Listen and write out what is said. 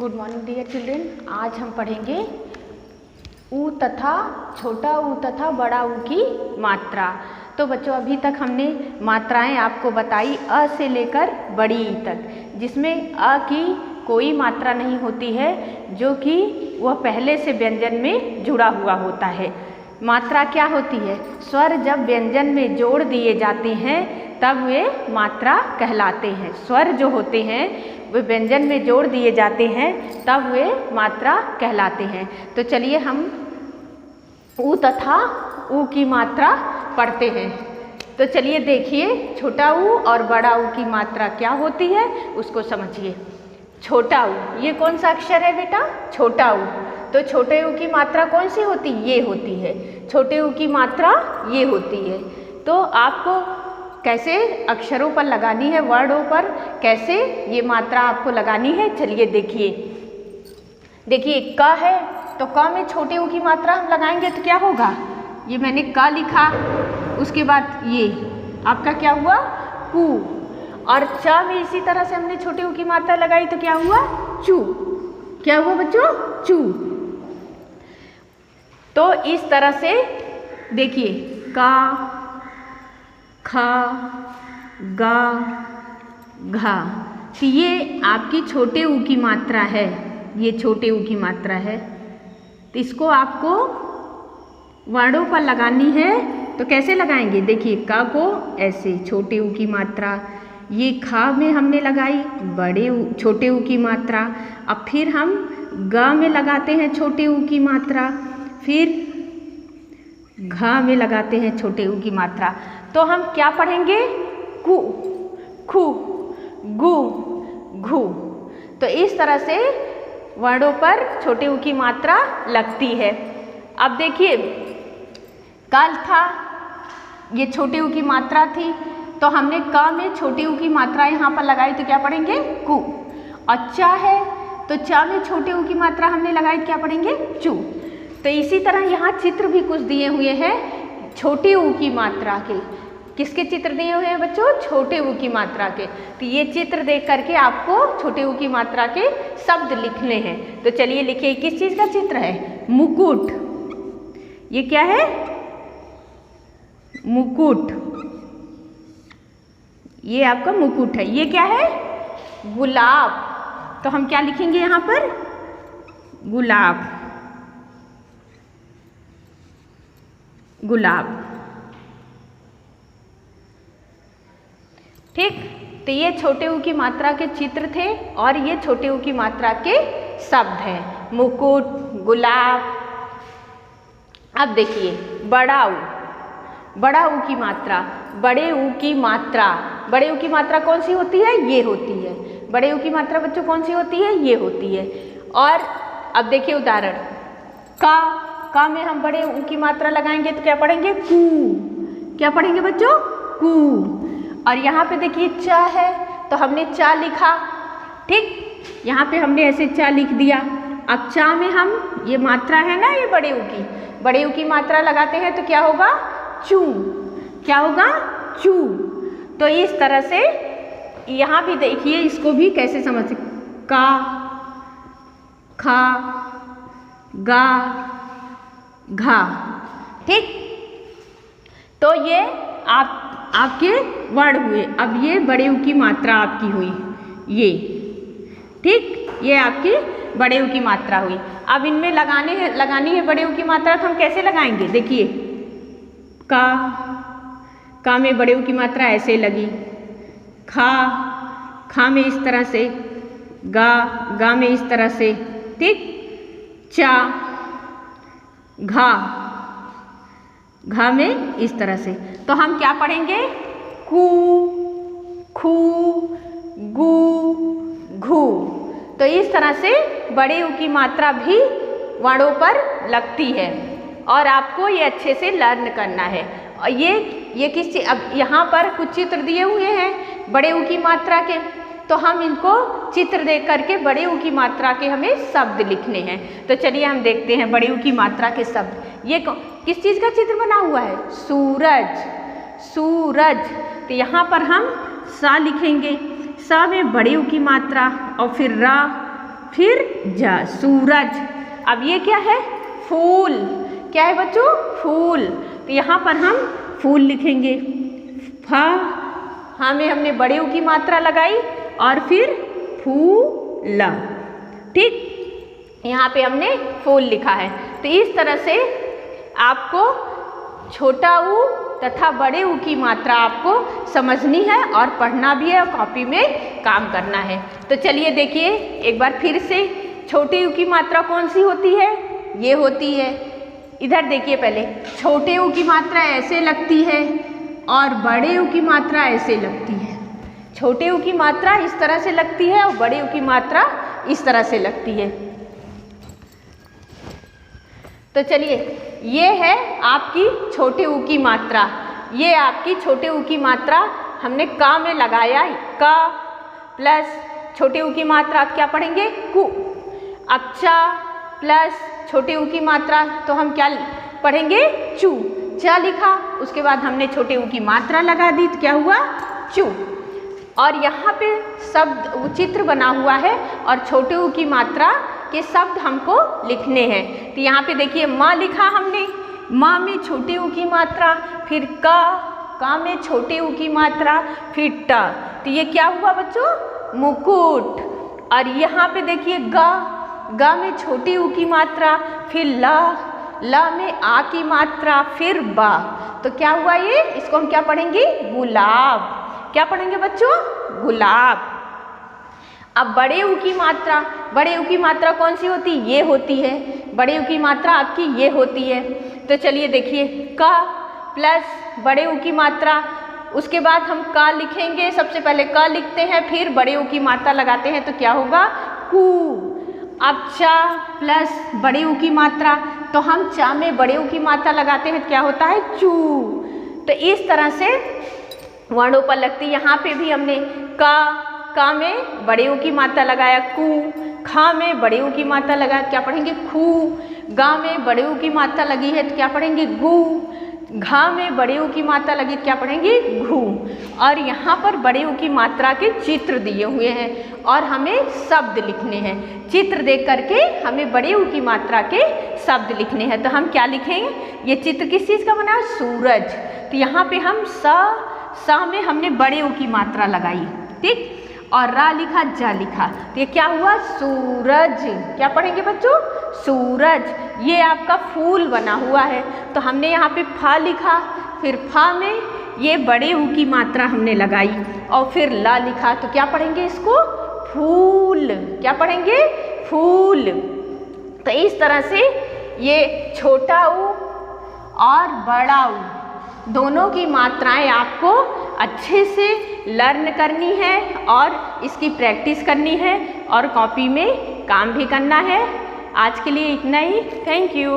Good morning dear children. आज हम पढ़ेंगे ऊ तथा छोटा ऊ तथा बड़ा ऊ की मात्रा। तो बच्चों अभी तक हमने मात्राएं आपको बताई अ से लेकर बड़ी ई तक, जिसमें अ की कोई मात्रा नहीं होती है जो कि वह पहले से व्यंजन में जुड़ा हुआ होता है। मात्रा क्या होती है? स्वर जब व्यंजन में जोड़ दिए जाते हैं तब वे मात्रा कहलाते हैं। स्वर जो होते हैं वे व्यंजन में जोड़ दिए जाते हैं तब वे मात्रा कहलाते हैं। तो चलिए हम ऊ तथा ऊ की मात्रा पढ़ते हैं। तो चलिए देखिए छोटा ऊ और बड़ा ऊ की मात्रा क्या होती है उसको समझिए। छोटा ऊ, ये कौन सा अक्षर है बेटा? छोटा ऊ। तो छोटे ऊ की मात्रा कौन सी होती? ये होती है। छोटे ऊ की मात्रा ये होती है। तो आपको कैसे अक्षरों पर लगानी है, वर्डों पर कैसे ये मात्रा आपको लगानी है, चलिए देखिए। देखिए क है तो क में छोटे ऊ की मात्रा हम लगाएंगे तो क्या होगा? ये मैंने क लिखा, उसके बाद ये आपका क्या हुआ? कू। और च में इसी तरह से हमने छोटे ऊ की मात्रा लगाई तो क्या हुआ? चू। क्या हुआ बच्चों? चू। तो इस तरह से देखिए का, खा, गा, घा, तो ये आपकी छोटे ऊ की मात्रा है। ये छोटे ऊ की मात्रा है। तो इसको आपको वर्डों पर लगानी है तो कैसे लगाएंगे? देखिए का को ऐसे छोटे ऊ की मात्रा, ये खा में हमने लगाई बड़े ऊ छोटे ऊ की मात्रा। अब फिर हम ग में लगाते हैं छोटे ऊ की मात्रा, फिर घा में लगाते हैं छोटे ऊ की मात्रा। तो हम क्या पढ़ेंगे? कु, खु, गु, घु। तो इस तरह से वर्डों पर छोटे ऊ की मात्रा लगती है। अब देखिए कल था, ये छोटे ऊ की मात्रा थी तो हमने क में छोटे ऊ की मात्रा यहाँ पर लगाई तो क्या पढ़ेंगे? कु। और च है तो च में छोटे ऊ की मात्रा हमने लगाई तो क्या पढ़ेंगे? चू। तो इसी तरह यहाँ चित्र भी कुछ दिए हुए हैं छोटे ऊ की मात्रा के। किसके चित्र दिए हुए हैं बच्चों? छोटे ऊ की मात्रा के। तो ये चित्र देख करके आपको छोटे ऊ की मात्रा के शब्द लिखने हैं। तो चलिए लिखिए, किस चीज़ का चित्र है? मुकुट। ये क्या है? मुकुट। ये आपका मुकुट है। ये क्या है? गुलाब। तो हम क्या लिखेंगे यहाँ पर? गुलाब। गुलाब। ठीक। तो ये छोटे ऊ की मात्रा के चित्र थे और ये छोटे ऊ की मात्रा के शब्द हैं। मुकुट, गुलाब। अब देखिए बड़ा ऊ। बड़ा ऊ की मात्रा, बड़े ऊ की मात्रा, बड़े ऊ की मात्रा कौन सी होती है? ये होती है। बड़े ऊ की मात्रा बच्चों कौन सी होती है? ये होती है। और अब देखिए उदाहरण, का में हम बड़े ऊ की मात्रा लगाएंगे तो क्या पढ़ेंगे? कू। क्या पढ़ेंगे बच्चों? कू। और यहाँ पे देखिए च है तो हमने चा लिखा, ठीक। यहाँ पे हमने ऐसे चा लिख दिया। अब चा में हम ये मात्रा है ना, ये बड़े ऊ की, बड़े ऊ की मात्रा लगाते हैं तो क्या होगा? चू। क्या होगा? चू। तो इस तरह से यहाँ भी देखिए, इसको भी कैसे समझ सकते? का, खा, गा, घा, ठीक। तो ये आपके वर्ड हुए। अब ये बड़े ऊ की मात्रा आपकी हुई, ये, ठीक। ये आपकी बड़े ऊ की मात्रा हुई। अब इनमें लगानी है बड़े ऊ की मात्रा तो हम कैसे लगाएंगे? देखिए का में बड़े ऊ की मात्रा ऐसे लगी, खा में इस तरह से, गा में इस तरह से, ठीक। चा, घा में इस तरह से। तो हम क्या पढ़ेंगे? कू, खू, गू, घू। तो इस तरह से बड़े ऊ की मात्रा भी वर्डों पर लगती है और आपको ये अच्छे से लर्न करना है। और ये किस चीज़, अब यहाँ पर कुछ चित्र दिए हुए हैं बड़े ऊ की मात्रा के, तो हम इनको चित्र देख करके बड़े ऊ की मात्रा के हमें शब्द लिखने हैं। तो चलिए हम देखते हैं बड़े ऊ की मात्रा के शब्द। ये किस चीज़ का चित्र बना हुआ है? सूरज। सूरज। तो यहाँ पर हम सा लिखेंगे, सा में बड़े ऊ की मात्रा और फिर रा, फिर ज सूरज। अब ये क्या है? फूल। क्या है बच्चों? फूल। तो यहाँ पर हम फूल लिखेंगे। फा में हमने बड़े ऊ की मात्रा लगाई और फिर फूल। ठीक, यहाँ पे हमने फूल लिखा है। तो इस तरह से आपको छोटा ऊ तथा बड़े ऊ की मात्रा आपको समझनी है और पढ़ना भी है और कॉपी में काम करना है। तो चलिए देखिए एक बार फिर से, छोटे ऊ की मात्रा कौन सी होती है? ये होती है। इधर देखिए पहले, छोटे ऊ की मात्रा ऐसे लगती है और बड़े ऊ की मात्रा ऐसे लगती है। छोटे ऊ की मात्रा इस तरह से लगती है और बड़े ऊ की मात्रा इस तरह से लगती है। तो चलिए, ये है आपकी छोटे ऊ की मात्रा। ये आपकी छोटे ऊ की मात्रा हमने का में लगाया, का प्लस छोटे ऊ की मात्रा क्या पढ़ेंगे? कु। अब चा प्लस छोटे ऊ की मात्रा तो हम क्या पढ़ेंगे? चू। चा लिखा, उसके बाद हमने छोटे ऊ की मात्रा लगा दी तो क्या हुआ? चू। और यहाँ पे शब्द चित्र बना हुआ है और छोटे ऊ की मात्रा के शब्द हमको लिखने हैं। तो यहाँ पे देखिए माँ लिखा हमने, माँ में छोटे ऊ की मात्रा, फिर का में छोटे ऊ की मात्रा, फिर ट। तो ये क्या हुआ बच्चों? मुकुट। और यहाँ पे देखिए गा में छोटे ऊ की मात्रा, फिर ला में आ की मात्रा, फिर बा। तो क्या हुआ ये? इसको हम क्या पढ़ेंगे? गुलाब। क्या पढ़ेंगे बच्चों? गुलाब। अब बड़े ऊ की मात्रा, बड़े ऊ की मात्रा कौन सी होती? ये होती है। बड़े ऊ की मात्रा आपकी ये होती है। तो चलिए देखिए, का प्लस बड़े ऊ की मात्रा, उसके बाद हम का लिखेंगे। सबसे पहले का लिखते हैं, फिर बड़े ऊ की मात्रा लगाते हैं तो क्या होगा? कू। अब चा प्लस बड़े ऊ की मात्रा, तो हम चा में बड़े ऊ की मात्रा लगाते हैं तो क्या होता है? चू। तो इस तरह से वर्णों पर लगती। यहाँ पे भी हमने का में बड़े ऊ की मात्रा लगाया, कू। खा में बड़े ऊ की मात्रा लगाया, क्या पढ़ेंगे? खू। गा में बड़े ऊ की मात्रा लगी है तो क्या पढ़ेंगे? गू। घा में बड़े ऊ की मात्रा लगी तो क्या पढ़ेंगे? घू। और यहाँ पर बड़े ऊ की मात्रा के चित्र दिए हुए हैं और हमें शब्द लिखने हैं। चित्र देख करके हमें बड़े ऊ की मात्रा के शब्द लिखने हैं। तो हम क्या लिखेंगे? ये चित्र किस चीज़ का बना है? सूरज। तो यहाँ पे हम सा में हमने बड़े ऊ की मात्रा लगाई, ठीक, और रा लिखा, जा लिखा, तो ये क्या हुआ? सूरज। क्या पढ़ेंगे बच्चों? सूरज। ये आपका फूल बना हुआ है तो हमने यहाँ पे फा लिखा, फिर फा में ये बड़े ऊ की मात्रा हमने लगाई और फिर ला लिखा तो क्या पढ़ेंगे इसको? फूल। क्या पढ़ेंगे? फूल। तो इस तरह से ये छोटा ऊ और बड़ा ऊ दोनों की मात्राएं आपको अच्छे से लर्न करनी है और इसकी प्रैक्टिस करनी है और कॉपी में काम भी करना है। आज के लिए इतना ही। Thank you.